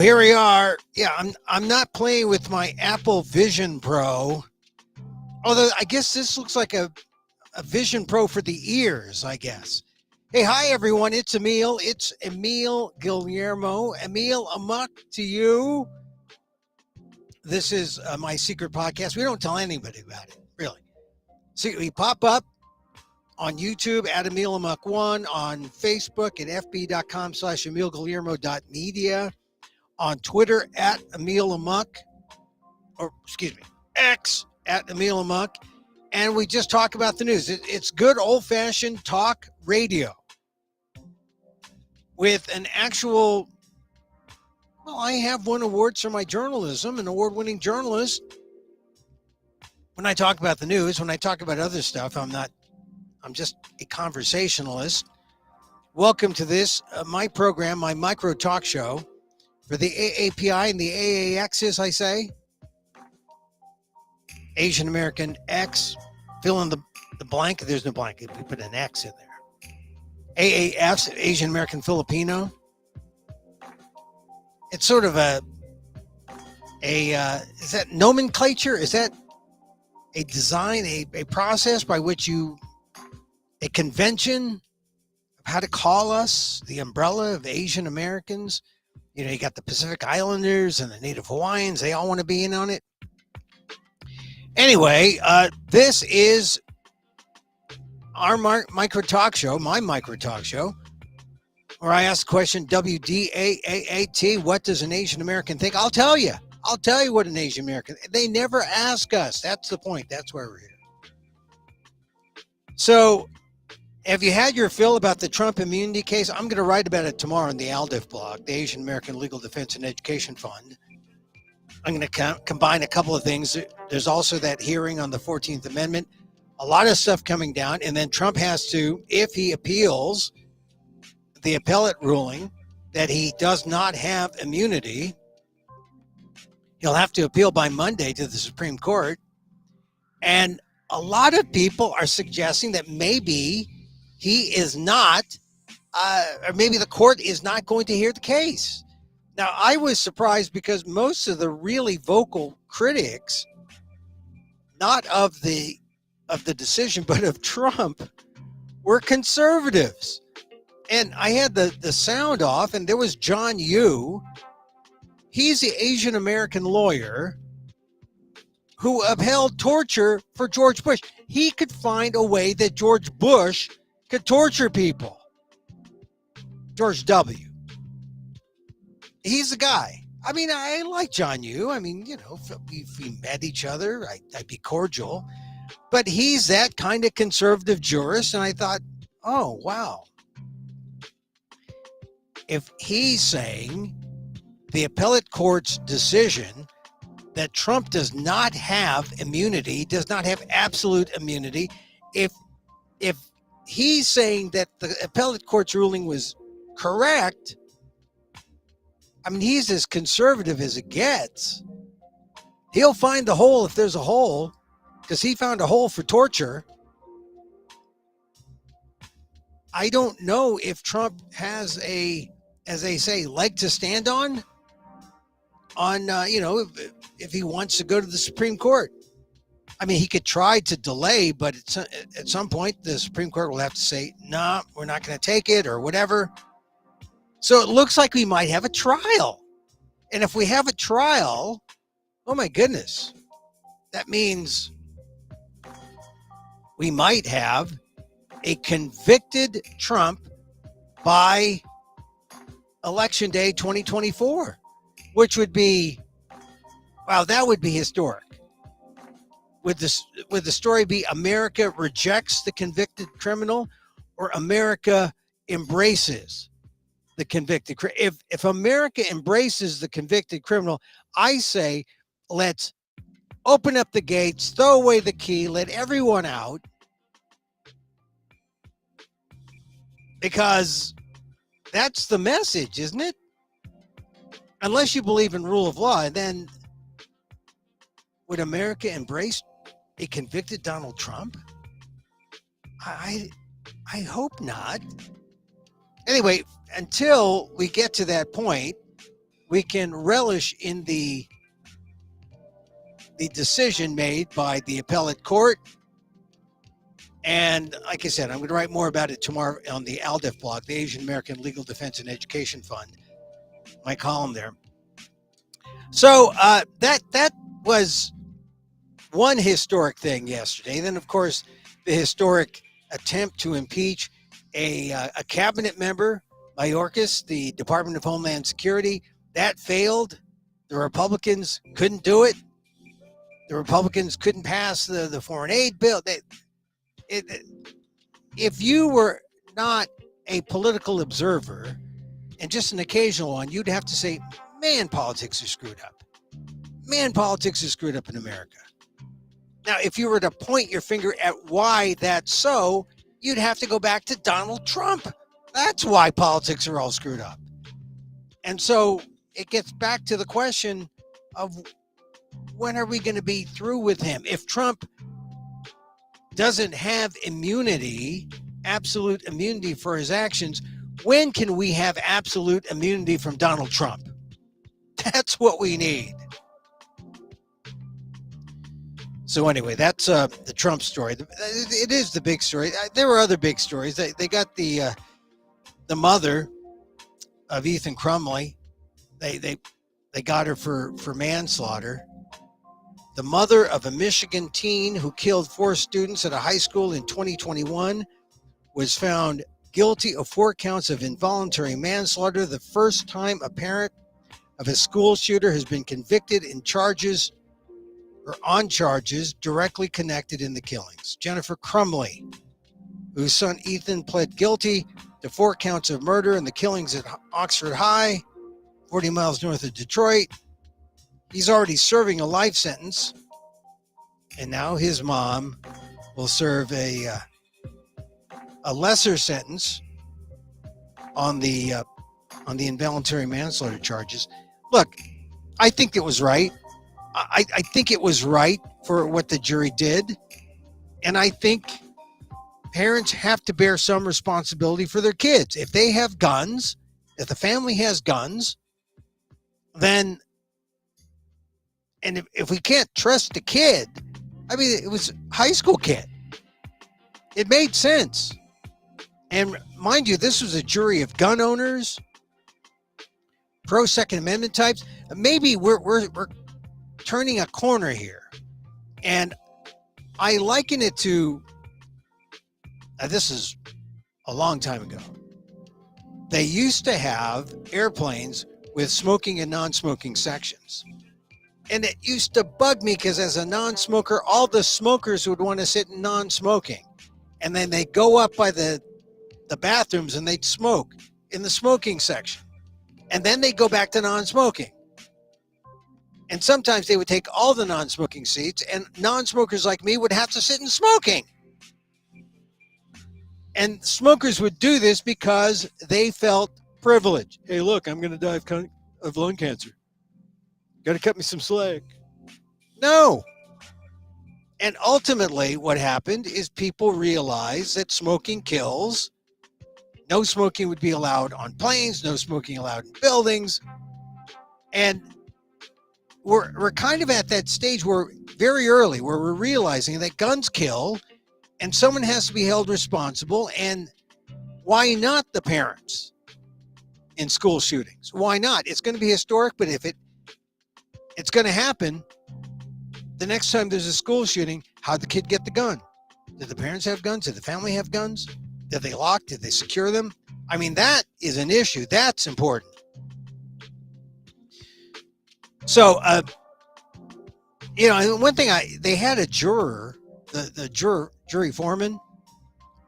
Here we are. Yeah, I'm not playing with my Apple Vision Pro. Although I guess this looks like a Vision Pro for the ears, I guess. Hey, hi everyone. It's Emil. It's Emil Guillermo. Emil Amok to you. This is my secret podcast. We don't tell anybody about it, really. See, we pop up on YouTube at Emil Amok1, on Facebook at fb.com/EmilGuillermo.media, on Twitter at Emil Amok, or excuse me, X at Emil Amok, and we just talk about the news. It's good old-fashioned talk radio with an actual, well, I have won awards for my journalism, an award-winning journalist. When I talk about the news, when I talk about other stuff, I'm just a conversationalist. Welcome to this, my program, my micro talk show for the AAPI and the AAX, as I say. Asian American X, fill in the blank. There's no blank. We put an X in there. AAF's Asian American Filipino. It's sort of a is that nomenclature? Is that a design, a process by which a convention of how to call us, the umbrella of Asian Americans? You know, you got the Pacific Islanders and the Native Hawaiians. They all want to be in on it. Anyway, this is our micro talk show, my micro talk show, where I ask the question, WDAAAT, what does an Asian American think? I'll tell you what an Asian American, they never ask us. That's the point. That's why we're here. So have you had your fill about the Trump immunity case? I'm going to write about it tomorrow in the ALDIF blog, the Asian American Legal Defense and Education Fund. I'm going to combine a couple of things. There's also that hearing on the 14th Amendment, a lot of stuff coming down. And then Trump has to, if he appeals the appellate ruling that he does not have immunity, he'll have to appeal by Monday to the Supreme Court. And a lot of people are suggesting that maybe he is not, or maybe the court is not going to hear the case. Now, I was surprised because most of the really vocal critics, not of the decision, but of Trump, were conservatives. And I had the sound off, and there was John Yoo. He's the Asian American lawyer who upheld torture for George Bush. He could find a way that George Bush could torture people. George W. He's the guy. I mean, I like John Yoo. I mean, you know, if we met each other, I'd be cordial. But he's that kind of conservative jurist. And I thought, oh, wow. If he's saying the appellate court's decision that Trump does not have immunity, does not have absolute immunity, if he's saying that the appellate court's ruling was correct, I mean, he's as conservative as it gets. He'll find the hole if there's a hole, because he found a hole for torture. I don't know if Trump has a, as they say, leg to stand on you know, if he wants to go to the Supreme Court. I mean, he could try to delay, but at some point, the Supreme Court will have to say, no, we're not going to take it or whatever. So it looks like we might have a trial. And if we have a trial, oh my goodness, that means we might have a convicted Trump by Election Day 2024, which would be, wow, that would be historic. Would the story be America rejects the convicted criminal or America embraces the convicted criminal? If America embraces the convicted criminal, I say, let's open up the gates, throw away the key, let everyone out, because that's the message, isn't it? Unless you believe in rule of law, then would America embrace a convicted Donald Trump? I hope not. Anyway, until we get to that point, we can relish in the decision made by the appellate court. And like I said, I'm going to write more about it tomorrow on the ALDEF blog, the Asian American Legal Defense and Education Fund, my column there. So that was one historic thing yesterday. Then, of course, the historic attempt to impeach a cabinet member, Mayorkas, the Department of Homeland Security. That failed. The Republicans couldn't do it. The Republicans couldn't pass the foreign aid bill. If you were not a political observer and just an occasional one, you'd have to say, man, politics are screwed up. Man, politics is screwed up in America. Now, if you were to point your finger at why that's so, you'd have to go back to Donald Trump. That's why politics are all screwed up. And so it gets back to the question of when are we going to be through with him? If Trump doesn't have immunity, absolute immunity for his actions, when can we have absolute immunity from Donald Trump? That's what we need. So anyway, that's the Trump story. It is the big story. There were other big stories. They got the mother of Ethan Crumley. They got her for manslaughter. The mother of a Michigan teen who killed 4 students at a high school in 2021 was found guilty of 4 counts of involuntary manslaughter, the first time a parent of a school shooter has been convicted on charges directly connected in the killings. Jennifer Crumley, whose son Ethan pled guilty to 4 counts of murder in the killings at Oxford High, 40 miles north of Detroit. He's already serving a life sentence, and now his mom will serve a lesser sentence on the involuntary manslaughter charges. Look, I think it was right. I think it was right for what the jury did, and I think parents have to bear some responsibility for their kids. If they have guns, if the family has guns, then, and if we can't trust the kid, I mean, it was a high school kid. It made sense. And mind you, this was a jury of gun owners, pro-Second Amendment types. Maybe we're turning a corner here. And I liken it to, this is a long time ago. They used to have airplanes with smoking and non-smoking sections. And it used to bug me because as a non-smoker, all the smokers would want to sit in non-smoking. And then they'd go up by the bathrooms and they'd smoke in the smoking section. And then they'd go back to non-smoking. And sometimes they would take all the non-smoking seats, and non-smokers like me would have to sit in smoking. And smokers would do this because they felt privileged. Hey, look, I'm going to die of lung cancer. Got to cut me some slack. No. And ultimately what happened is people realized that smoking kills. No smoking would be allowed on planes, no smoking allowed in buildings. And we're kind of at that stage where very early where we're realizing that guns kill and someone has to be held responsible. And why not the parents in school shootings? Why not? It's going to be historic, but if it's going to happen, the next time there's a school shooting, how'd the kid get the gun? Did the parents have guns? Did the family have guns? Did they lock? Did they secure them? I mean, that is an issue. That's important. So, one thing they had a juror, the jury foreman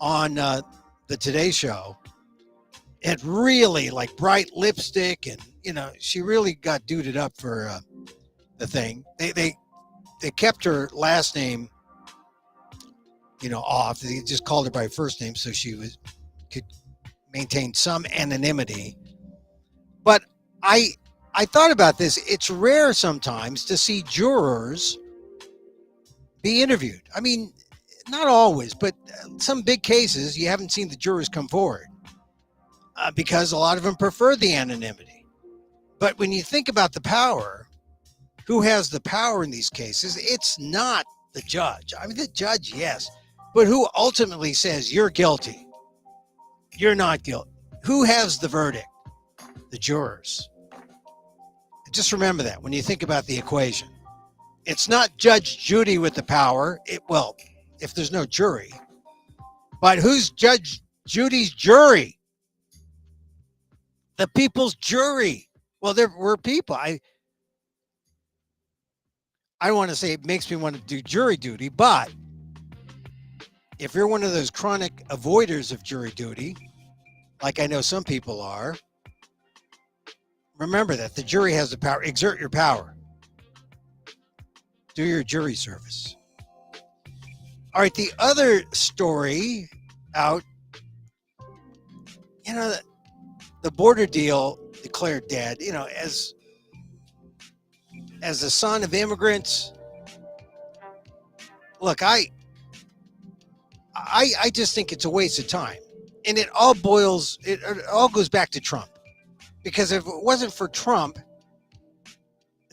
on the Today Show, had really like bright lipstick, and she really got duded up for the thing. They kept her last name, off. They just called her by her first name so she could maintain some anonymity. But I thought about this. It's rare sometimes to see jurors be interviewed. I mean, not always, but some big cases, you haven't seen the jurors come forward because a lot of them prefer the anonymity. But when you think about the power, who has the power in these cases? It's not the judge. I mean, the judge, yes, but who ultimately says you're guilty? You're not guilty. Who has the verdict? The jurors. Just remember that when you think about the equation. It's not Judge Judy with the power. Well, if there's no jury, but who's Judge Judy's jury? The people's jury. Well, we're people. I want to say it makes me want to do jury duty, but if you're one of those chronic avoiders of jury duty, like I know some people are, remember that the jury has the power. Exert your power. Do your jury service. All right, the other story out, the border deal declared dead, as the son of immigrants. Look, I just think it's a waste of time. And it all goes back to Trump. Because if it wasn't for Trump,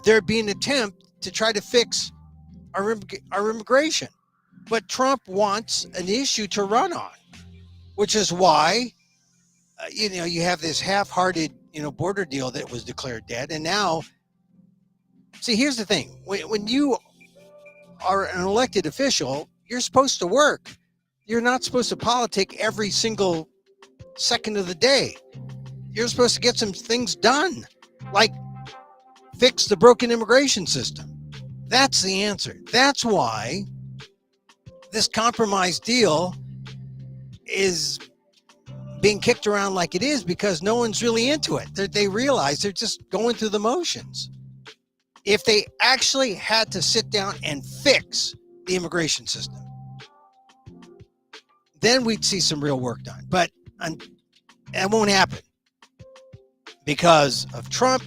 there'd be an attempt to try to fix our immigration. But Trump wants an issue to run on, which is why, you have this half-hearted, border deal that was declared dead. And now, see, here's the thing. When you are an elected official, you're supposed to work. You're not supposed to politic every single second of the day. You're supposed to get some things done, like fix the broken immigration system. That's the answer. That's why this compromise deal is being kicked around like it is, because no one's really into it. They realize they're just going through the motions. If they actually had to sit down and fix the immigration system, then we'd see some real work done. But that won't happen because of Trump.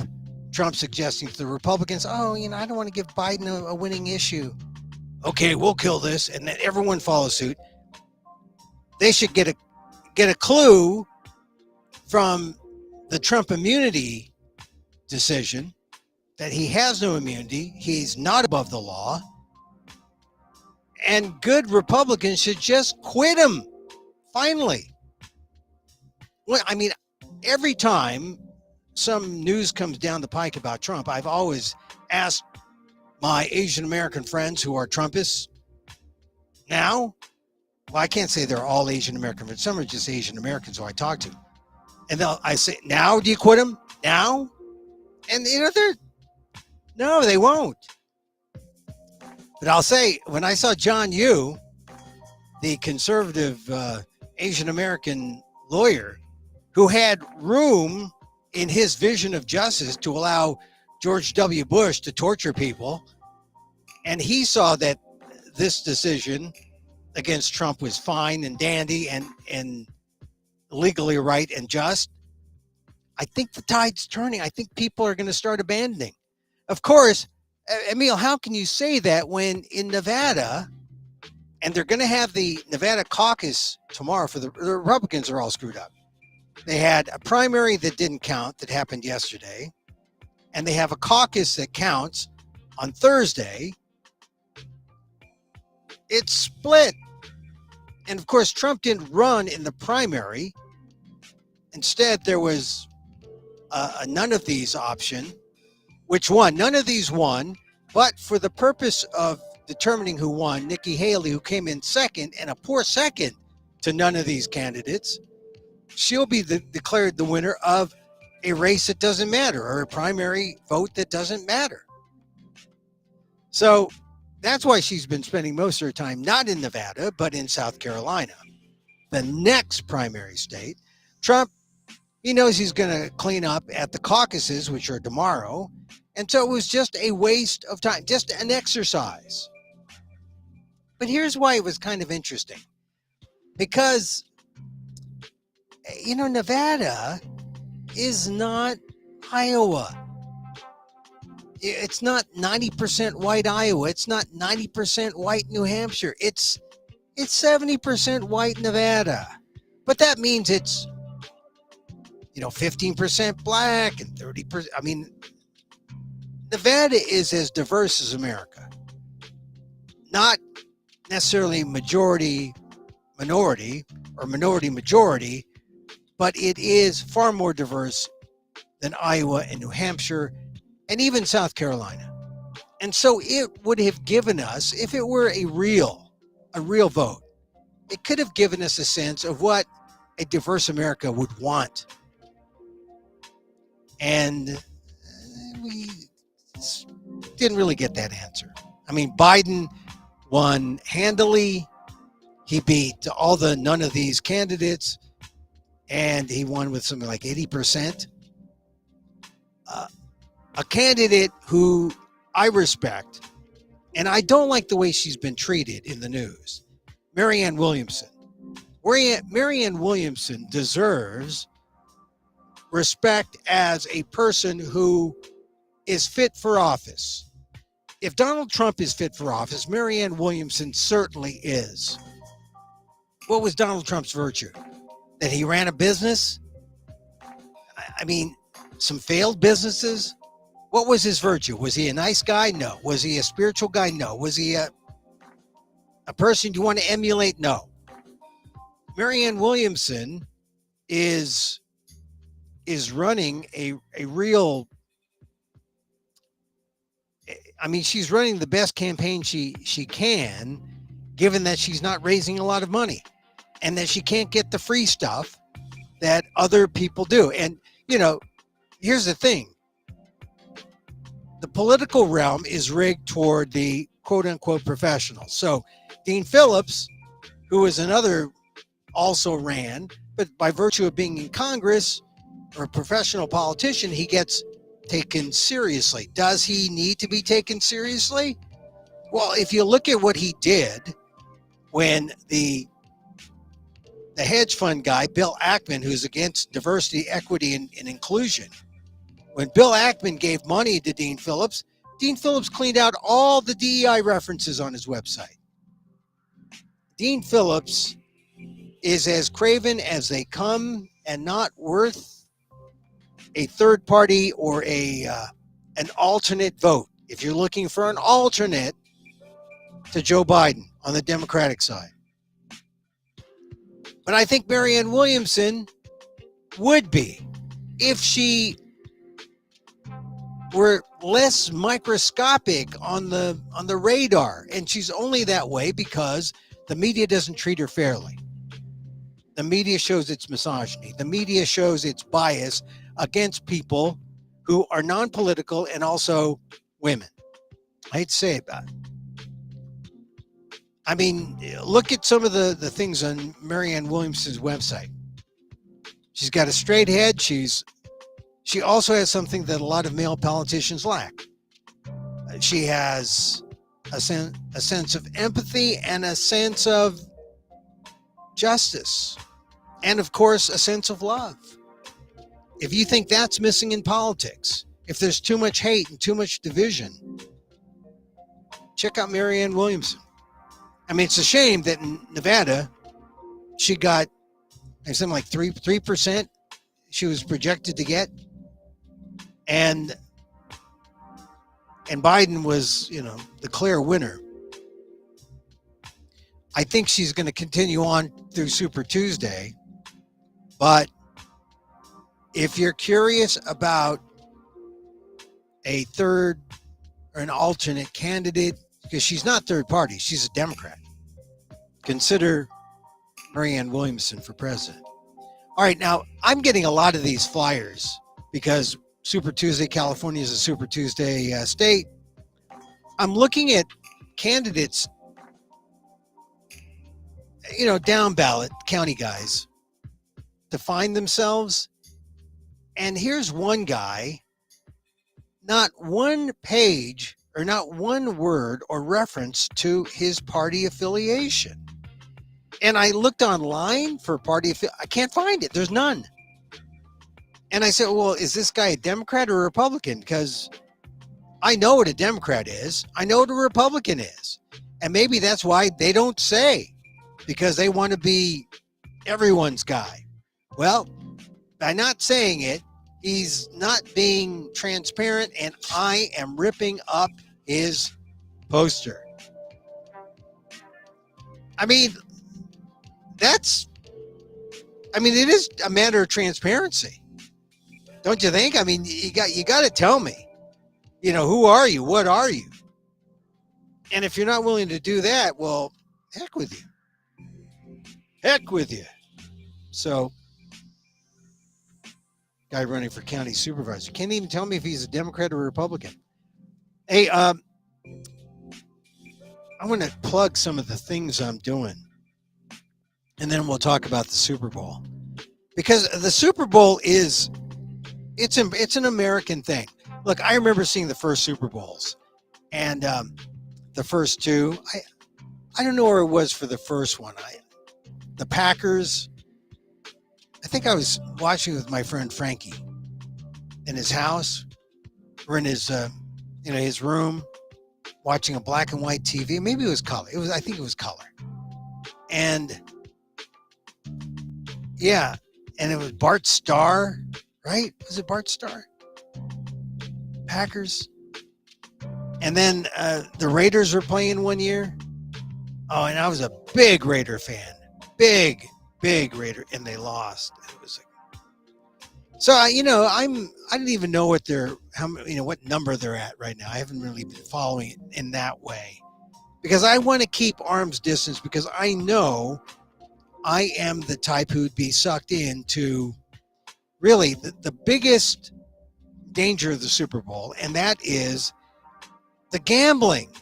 Trump suggesting to the Republicans, I don't want to give Biden a winning issue. Okay, we'll kill this, and then everyone follows suit. They should get a clue from the Trump immunity decision that he has no immunity. He's not above the law. And good Republicans should just quit him, finally. Well, I mean, every time some news comes down the pike about Trump, I've always asked my Asian American friends who are Trumpists now. Well, I can't say they're all Asian American, but some are just Asian Americans who I talk to. And I say, now do you quit him? Now? And no, they won't. But I'll say, when I saw John Yoo, the conservative Asian American lawyer, who had room in his vision of justice to allow George W. Bush to torture people, and he saw that this decision against Trump was fine and dandy and legally right and just, I think the tide's turning. I think people are going to start abandoning. Of course, Emil, how can you say that when in Nevada, and they're going to have the Nevada caucus tomorrow for the Republicans are all screwed up. They had a primary that didn't count that happened yesterday, and they have a caucus that counts on Thursday. It's split. And of course, Trump didn't run in the primary. Instead, there was a none of these option, which won. None of these won, but for the purpose of determining who won, Nikki Haley, who came in second, and a poor second to none of these candidates, she'll be declared the winner of a race that doesn't matter, or a primary vote that doesn't matter. So that's why she's been spending most of her time not in Nevada, but in South Carolina, the next primary state. Trump, he knows he's going to clean up at the caucuses, which are tomorrow. And so it was just a waste of time, just an exercise. But here's why it was kind of interesting. Because, Nevada is not Iowa. It's not 90% white Iowa. It's not 90% white New Hampshire. It's 70% white Nevada. But that means it's 15% black and 30%. I mean, Nevada is as diverse as America. Not necessarily majority minority or minority majority, but it is far more diverse than Iowa and New Hampshire and even South Carolina. And so it would have given us, if it were a real vote, it could have given us a sense of what a diverse America would want. And we didn't really get that answer. I mean, Biden won handily. He beat none of these candidates, and he won with something like 80%. A candidate who I respect, and I don't like the way she's been treated in the news, Marianne Williamson. Marianne Williamson deserves respect as a person who is fit for office. If Donald Trump is fit for office, Marianne Williamson certainly is. What was Donald Trump's virtue? That he ran a business? I mean, some failed businesses? What was his virtue? Was he a nice guy? No. Was he a spiritual guy? No. Was he a person you want to emulate? No. Marianne Williamson is running a real, I mean, she's running the best campaign she can, given that she's not raising a lot of money and that she can't get the free stuff that other people do. And, here's the thing. The political realm is rigged toward the quote unquote professionals. So Dean Phillips, who is another, also ran, but by virtue of being in Congress or a professional politician, he gets taken seriously. Does he need to be taken seriously? Well, if you look at what he did when the hedge fund guy, Bill Ackman, who's against diversity, equity, and inclusion, when Bill Ackman gave money to Dean Phillips cleaned out all the DEI references on his website. Dean Phillips is as craven as they come and not worth a third party or an alternate vote. If you're looking for an alternate to Joe Biden on the Democratic side. But I think Marianne Williamson would be if she were less microscopic on the radar. And she's only that way because the media doesn't treat her fairly. The media shows its misogyny. The media shows its bias against people who are non-political and also women. I hate to say it, but I mean, look at some of the things on Marianne Williamson's website. She's got a straight head. She also has something that a lot of male politicians lack. She has a sense of empathy and a sense of justice. And of course, a sense of love. If you think that's missing in politics, if there's too much hate and too much division, check out Marianne Williamson. I mean, it's a shame that in Nevada, she got something like 3% she was projected to get. And Biden was, the clear winner. I think she's going to continue on through Super Tuesday. But if you're curious about a third or an alternate candidate, because she's not third party, she's a Democrat, consider Marianne Williamson for president. All right, now I'm getting a lot of these flyers because Super Tuesday, California is a Super Tuesday state. I'm looking at candidates, down ballot county guys to find themselves. And here's one guy, not one page or not one word or reference to his party affiliation. And I looked online for party I can't find it. There's none. And I said, well, is this guy a Democrat or a Republican? Because I know what a Democrat is. I know what a Republican is. And maybe that's why they don't say, because they want to be everyone's guy. Well, by not saying it, he's not being transparent, and I am ripping up his poster. I mean, it is a matter of transparency. Don't you think? I mean, you got to tell me, who are you? What are you? And if you're not willing to do that, well, heck with you. Heck with you. So, guy running for county supervisor can't even tell me if he's a Democrat or a Republican. Hey, I want to plug some of the things I'm doing, and then we'll talk about the Super Bowl, because the Super Bowl it's an American thing. Look, I remember seeing the first Super Bowls, and the first two. I don't know where it was for the first one. The Packers. I think I was watching with my friend Frankie in his house, or in his his room, watching a black and white TV. Maybe it was color. I think it was color. And yeah, and it was Bart Starr, right? Was it Bart Starr? Packers. And then the Raiders were playing one year. Oh, and I was a big Raider fan. Big Raider, and they lost. It was like, so I didn't even know what what number they're at right now. I haven't really been following it in that way, because I want to keep arm's distance, because I know I am the type who'd be sucked into really the biggest danger of the Super Bowl, and that is the gambling.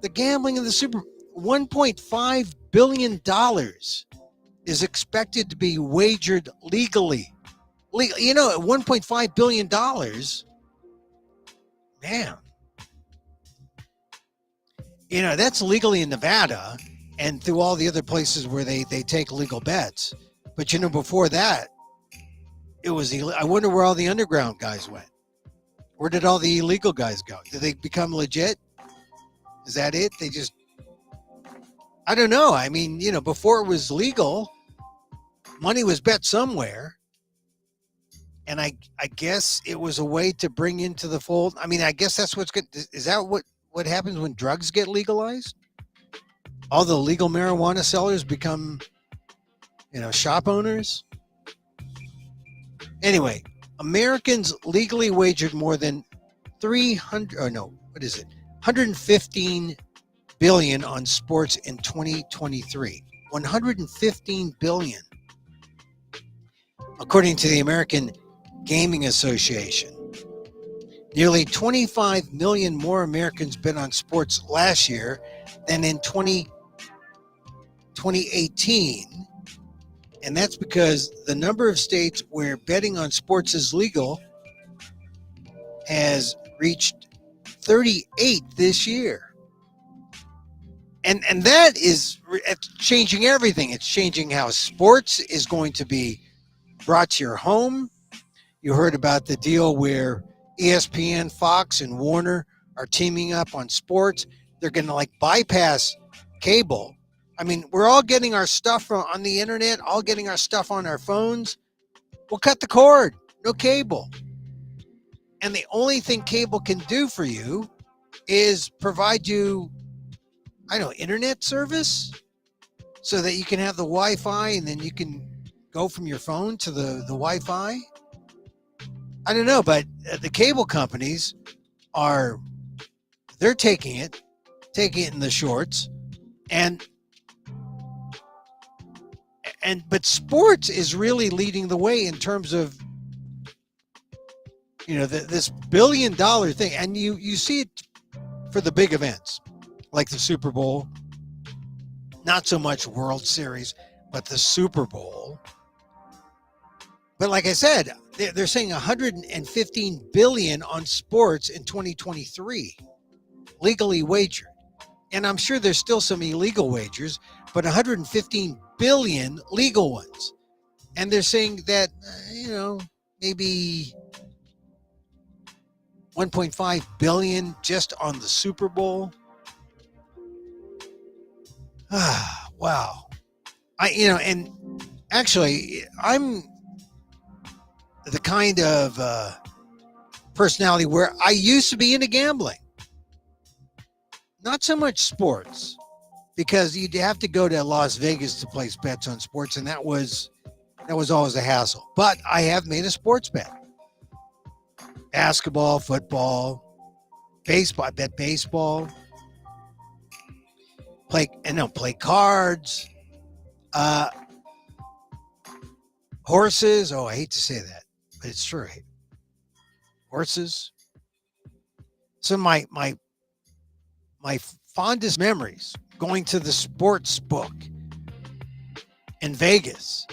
The gambling of the Super Bowl. $1.5 billion is expected to be wagered legally. At $1.5 billion, man, that's legally in Nevada and through all the other places where they take legal bets. But, before that, it was illegal. I wonder where all the underground guys went. Where did all the illegal guys go? Did they become legit? Is that it? I don't know. I mean, before it was legal, money was bet somewhere. And I guess it was a way to bring into the fold. I mean, I guess that's what's good. Is that what happens when drugs get legalized? All the legal marijuana sellers become, shop owners. Anyway, Americans legally wagered more than 115 billion on sports in 2023. 115 billion. According to the American Gaming Association. Nearly 25 million more Americans bet on sports last year than in 2018. And that's because the number of states where betting on sports is legal has reached 38 this year. And that is changing everything. It's changing how sports is going to be brought to your home. You heard about the deal where ESPN, Fox, and Warner are teaming up on sports. They're going to bypass cable. I mean, we're all getting our stuff on the internet, all getting our stuff on our phones. We'll cut the cord. No cable. And the only thing cable can do for you is provide you, internet service so that you can have the Wi-Fi, and then you can go from your phone to the Wi-Fi. I don't know, but the cable companies they're taking it in the shorts, but sports is really leading the way in terms of, this $1 billion thing. And you see it for the big events like the Super Bowl, not so much World Series, but the Super Bowl. But like I said, they're saying 115 billion on sports in 2023, legally wagered. And I'm sure there's still some illegal wagers, but 115 billion legal ones. And they're saying that, maybe 1.5 billion just on the Super Bowl. Wow. And actually, I'm the kind of personality where I used to be into gambling. Not so much sports, because you'd have to go to Las Vegas to place bets on sports, and that was always a hassle. But I have made a sports bet: basketball, football, baseball. I bet baseball. Play cards, horses. Oh, I hate to say that, but it's true. Horses. So my fondest memories going to the sports book in Vegas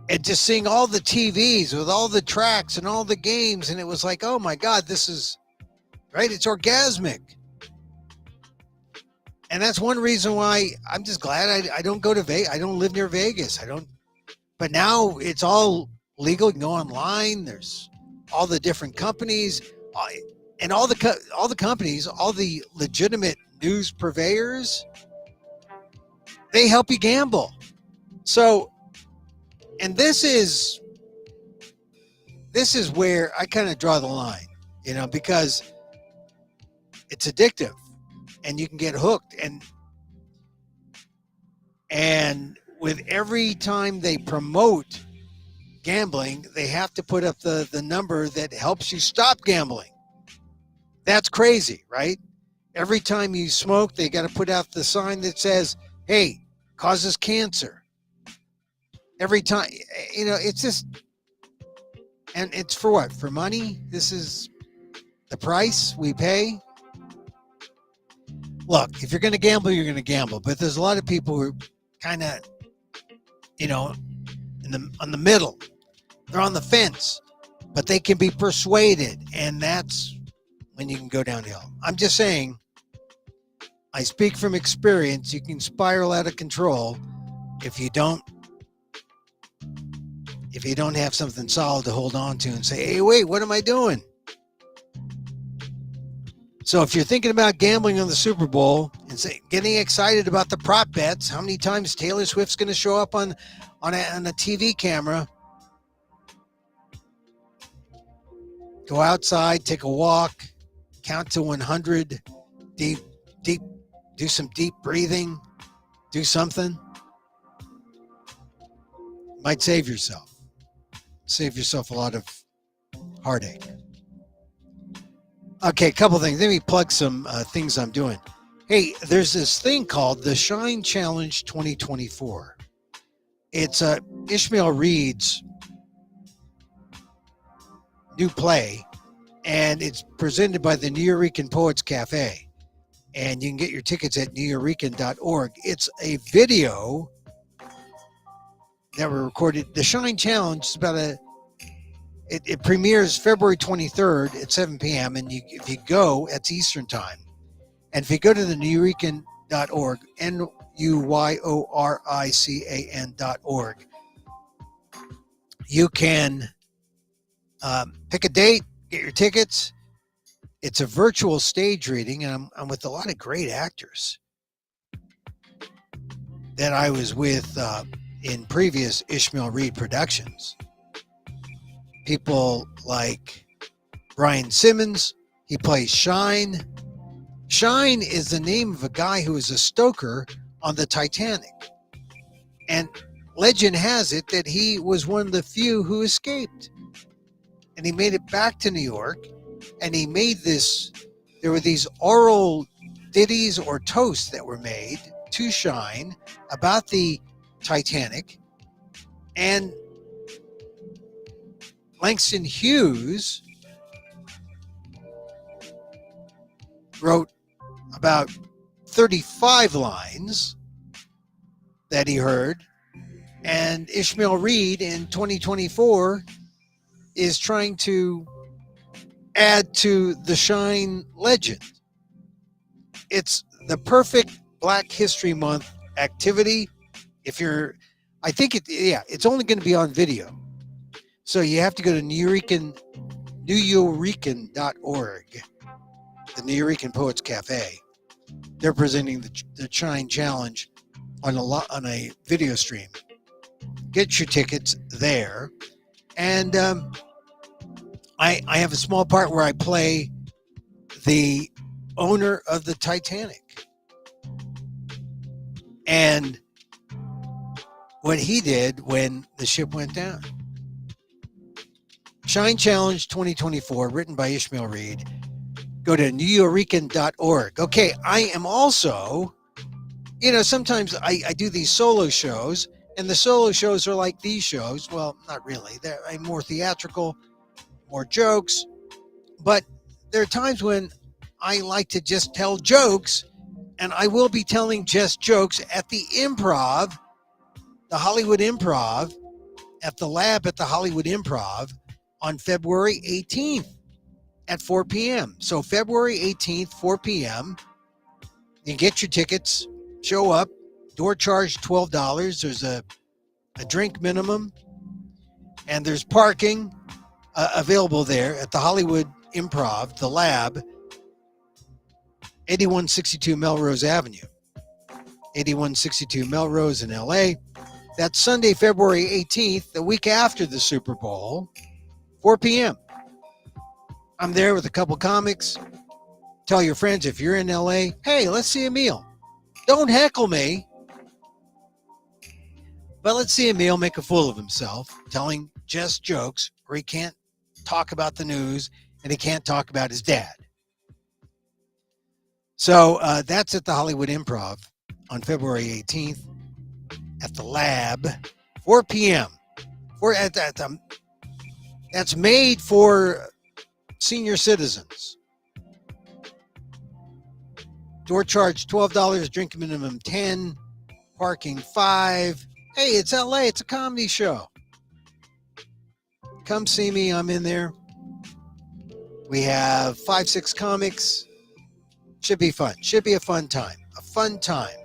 and just seeing all the TVs with all the tracks and all the games, and it was like, oh my God, this is right. It's orgasmic. And that's one reason why I'm just glad I don't go to Vegas. I don't live near Vegas. But now it's all legal. You can go online. There's all the different companies, and all the companies, all the legitimate news purveyors, they help you gamble. So, and this is where I kind of draw the line, because it's addictive. And you can get hooked, and with every time they promote gambling, they have to put up the number that helps you stop gambling. That's crazy, right? Every time you smoke, they got to put out the sign that says, hey, causes cancer. Every time, it's just, and it's for what? For money? This is the price we pay. Look, if you're going to gamble, you're going to gamble. But there's a lot of people who are kind of, on the middle. They're on the fence, but they can be persuaded, and that's when you can go downhill. I'm just saying, I speak from experience. You can spiral out of control if you don't have something solid to hold on to and say, hey, wait, what am I doing? So if you're thinking about gambling on the Super Bowl and getting excited about the prop bets, how many times Taylor Swift's going to show up on a TV camera? Go outside, take a walk, count to 100, deep, do some deep breathing, do something. Might save yourself a lot of heartache. Okay, a couple things. Let me plug some things I'm doing. Hey, there's this thing called the Shine Challenge 2024. It's Ishmael Reed's new play, and it's presented by the Nuyorican Poets Cafe. And you can get your tickets at nuyorican.org. It's a video that were recorded. The Shine Challenge is about it premieres February 23rd at 7 p.m. And if you go, it's Eastern time. And if you go to the nuyorican.org, NUYORICAN.org, you can pick a date, get your tickets. It's a virtual stage reading, and I'm with a lot of great actors that I was with in previous Ishmael Reed productions. People like Brian Simmons, he plays Shine. Shine is the name of a guy who was a stoker on the Titanic. And legend has it that he was one of the few who escaped. And he made it back to New York, and he made there were these oral ditties or toasts that were made to Shine about the Titanic. And Langston Hughes wrote about 35 lines that he heard, and Ishmael Reed in 2024 is trying to add to the Shine legend. It's the perfect Black History Month activity. It's only going to be on video. So you have to go to Nuyorican.org, the Nuyorican Poets Cafe. They're presenting the Shine Challenge on a video stream. Get your tickets there, and I have a small part where I play the owner of the Titanic. And what he did when the ship went down. Shine Challenge 2024, written by Ishmael Reed. Go to nuyorican.org. Okay, I am also, sometimes I do these solo shows, and the solo shows are like these shows. Well, not really. They're more theatrical, more jokes. But there are times when I like to just tell jokes, and I will be telling just jokes at the Improv, the Hollywood Improv, at the lab at the Hollywood Improv on February 18th at 4 p.m. So February 18th, 4 p.m. You get your tickets, show up, door charge $12. There's a drink minimum, and there's parking available there at the Hollywood Improv, the lab, 8162 Melrose Avenue. 8162 Melrose in LA. That's Sunday, February 18th, the week after the Super Bowl, 4 p.m. I'm there with a couple comics. Tell your friends if you're in LA, hey, let's see Emil. Don't heckle me, but let's see Emil make a fool of himself, telling just jokes where he can't talk about the news and he can't talk about his dad. So that's at the Hollywood Improv on February 18th at the lab, 4 p.m. That's made for senior citizens. Door charge $12, drink minimum $10, parking $5. Hey, it's LA. It's a comedy show. Come see me. I'm in there. We have 5-6 comics. Should be fun. Should be a fun time. A fun time.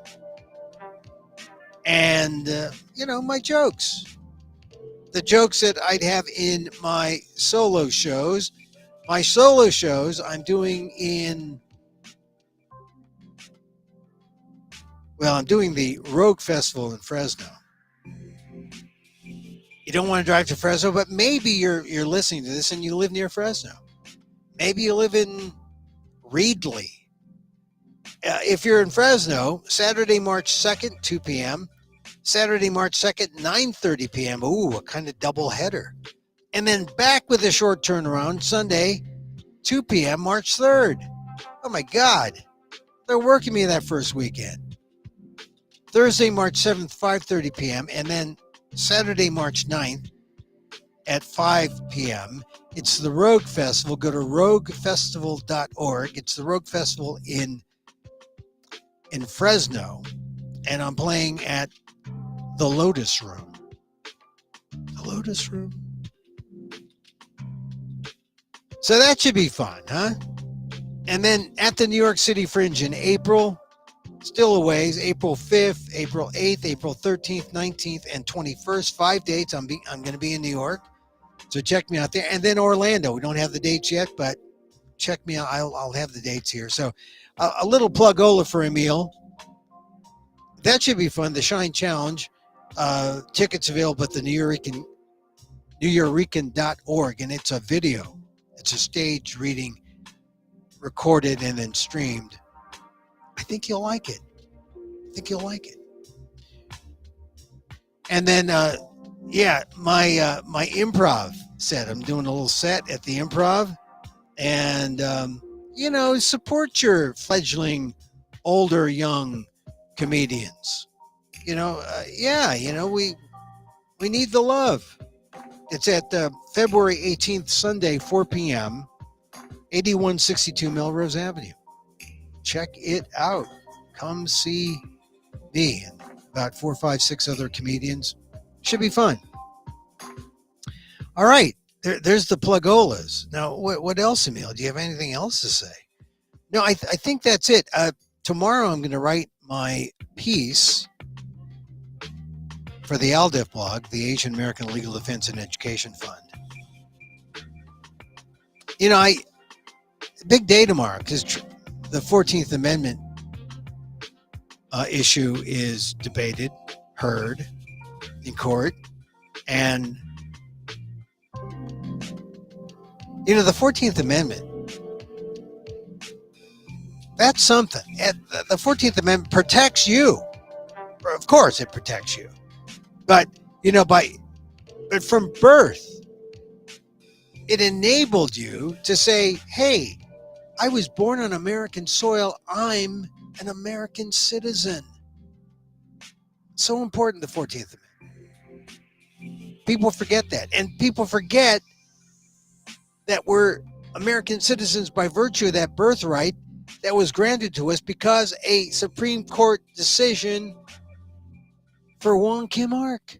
And, my jokes. The jokes that I'd have in my solo shows. My solo shows I'm doing I'm doing the Rogue Festival in Fresno. You don't want to drive to Fresno, but maybe you're listening to this and you live near Fresno. Maybe you live in Reedley. If you're in Fresno, Saturday, March 2nd, 2 p.m. Saturday, March 2nd, 9:30 p.m. Ooh, a kind of double header. And then back with a short turnaround, Sunday, 2 p.m., March 3rd. Oh, my God. They're working me that first weekend. Thursday, March 7th, 5:30 p.m. And then Saturday, March 9th at 5 p.m. It's the Rogue Festival. Go to roguefestival.org. It's the Rogue Festival in Fresno. And I'm playing at the Lotus Room. The Lotus Room. So that should be fun, huh? And then at the New York City Fringe in April, still a ways, April 5th, April 8th, April 13th, 19th, and 21st. 5 dates. I'm going to be in New York. So check me out there. And then Orlando. We don't have the dates yet, but check me out. I'll have the dates here. So a little plug-ola for Emil. That should be fun. The Shine Challenge. Tickets available at the nuyorican.org. And it's a video. It's a stage reading, recorded and then streamed. I think you'll like it. And then, my improv set. I'm doing a little set at the Improv. And, support your fledgling, older, young comedians. We need the love. It's at February 18th, Sunday, 4 p.m., 8162 Melrose Avenue. Check it out. Come see me and about 4, 5, 6 other comedians. Should be fun. All right. There's the plugolas. Now, what else, Emil? Do you have anything else to say? No, I think that's it. Tomorrow I'm going to write my piece for the ALDEF blog, the Asian American Legal Defense and Education Fund. Big day tomorrow because the 14th Amendment issue is debated, heard in court, and You know, the 14th Amendment, that's something. The 14th Amendment protects you. Of course, it protects you. But, you know, but from birth, it enabled you to say, hey, I was born on American soil. I'm an American citizen. So important, the 14th Amendment. People forget that. And people forget that we're American citizens by virtue of that birthright that was granted to us because a Supreme Court decision for Wong Kim Ark,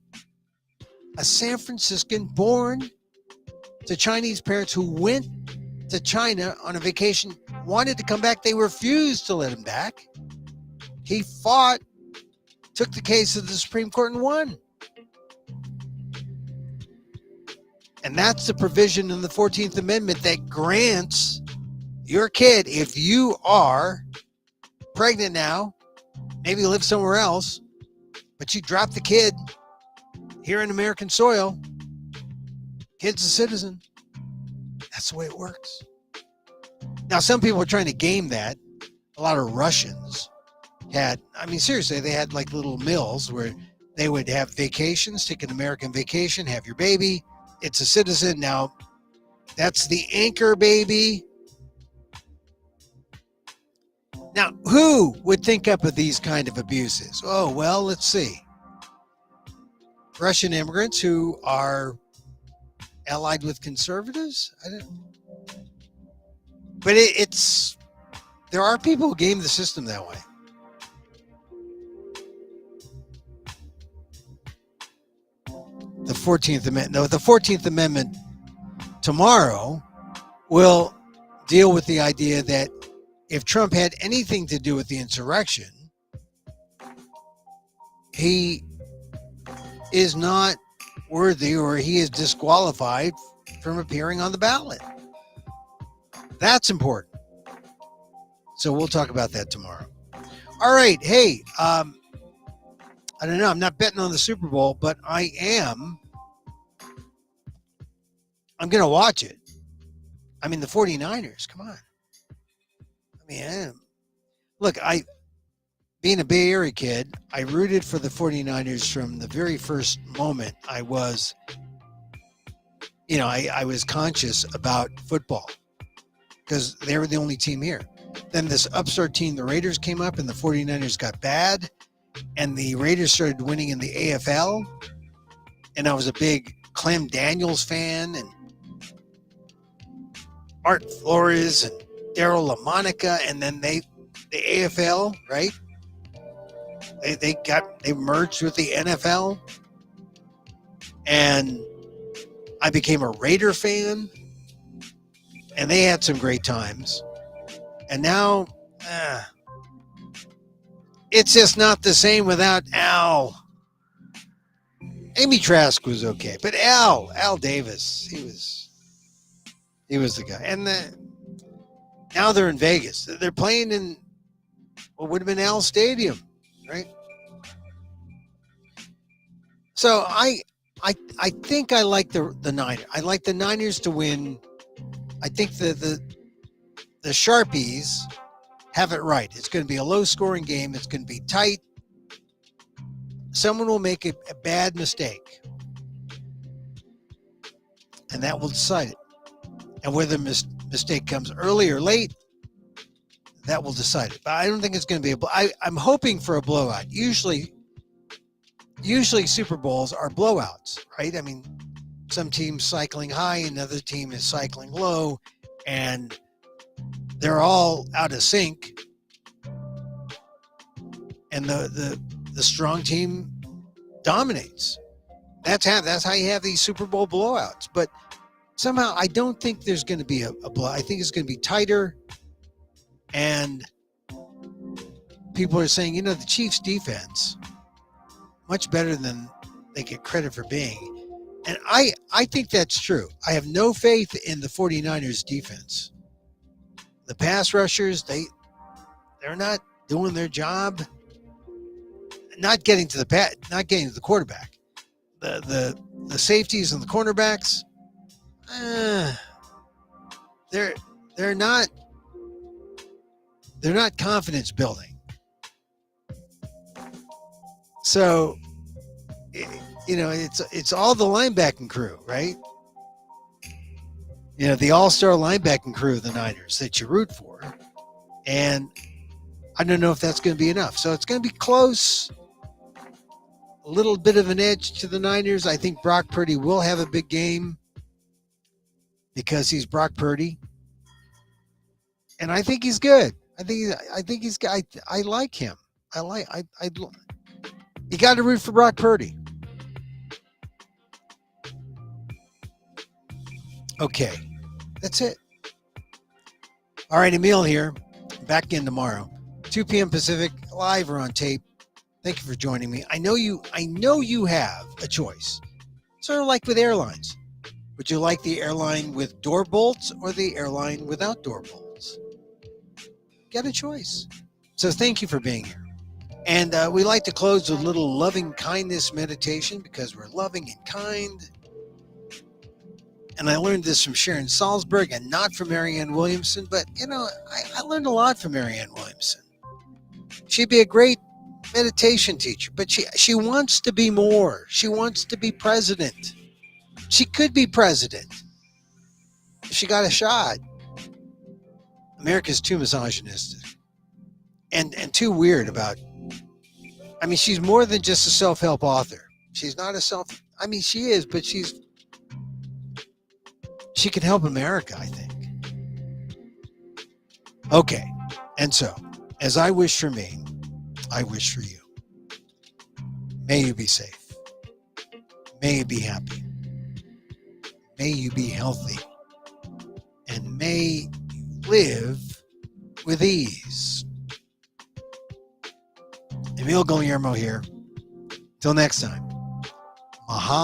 a San Franciscan born to Chinese parents who went to China on a vacation, wanted to come back. They refused to let him back. He fought, took the case to the Supreme Court and won. And that's the provision in the 14th Amendment that grants your kid, if you are pregnant now, maybe you live somewhere else, but you drop the kid here in American soil, kid's a citizen. That's the way it works. Now, some people are trying to game that. A lot of Russians had, I mean, seriously, they had like little mills where they would have vacations, take an American vacation, have your baby. It's a citizen. Now, that's the anchor baby. Now, who would think up of these kind of abuses? Oh, well, let's see. Russian immigrants who are allied with conservatives? But it's there are people who game the system that way. The 14th Amendment. No, the 14th Amendment tomorrow will deal with the idea that if Trump had anything to do with the insurrection, he is not worthy or he is disqualified from appearing on the ballot. That's important. So we'll talk about that tomorrow. All right. Hey, I don't know. I'm not betting on the Super Bowl, but I'm going to watch it. I mean, the 49ers, come on. I mean, look, being a Bay Area kid, I rooted for the 49ers from the very first moment I was, I was conscious about football because they were the only team here. Then this upstart team, the Raiders, came up and the 49ers got bad and the Raiders started winning in the AFL. And I was a big Clem Daniels fan and Art Flores and Daryl LaMonica. And then the AFL, right? They merged with the NFL, and I became a Raider fan, and they had some great times. And now, it's just not the same without Al. Amy Trask was okay, but Al Davis, he was the guy. And now they're in Vegas. They're playing in what would have been Al Stadium. Right. So I think I like the Niners. I like the Niners to win. I think the Sharpies have it right. It's going to be a low scoring game. It's going to be tight. Someone will make a bad mistake, and that will decide it. And whether mistake comes early or late, that will decide it. But I don't think it's going to be I'm hoping for a blowout. Usually Super Bowls are blowouts, right? I mean, some team's cycling high, another team is cycling low, and they're all out of sync. And the strong team dominates. That's how you have these Super Bowl blowouts. But somehow I don't think there's going to be a blowout. I think it's going to be tighter. And people are saying, the Chiefs defense, much better than they get credit for being. And I think that's true. I have no faith in the 49ers defense. The pass rushers, they're not doing their job. Not getting to the quarterback. The safeties and the cornerbacks, they're they're not confidence building. So, it's all the linebacking crew, right? The all-star linebacking crew of the Niners that you root for. And I don't know if that's going to be enough. So it's going to be close. A little bit of an edge to the Niners. I think Brock Purdy will have a big game because he's Brock Purdy. And I think he's good. I think he's good. I like him. You got to root for Brock Purdy. Okay. That's it. All right, Emil here. Back in tomorrow. 2 p.m. Pacific, live or on tape. Thank you for joining me. I know you have a choice. Sort of like with airlines. Would you like the airline with door bolts or the airline without door bolts? Get a choice. So thank you for being here. And we like to close with a little loving kindness meditation because we're loving and kind. And I learned this from Sharon Salzberg and not from Marianne Williamson. But, I learned a lot from Marianne Williamson. She'd be a great meditation teacher, but she wants to be more. She wants to be president. She could be president if she got a shot. America's too misogynistic and too weird about. She's more than just a self-help author. She's not she is, but she can help America, I think. Okay. And so, as I wish for me, I wish for you. May you be safe. May you be happy. May you be healthy. And may you live with ease. Emil Guillermo here. Till next time. Mahalo.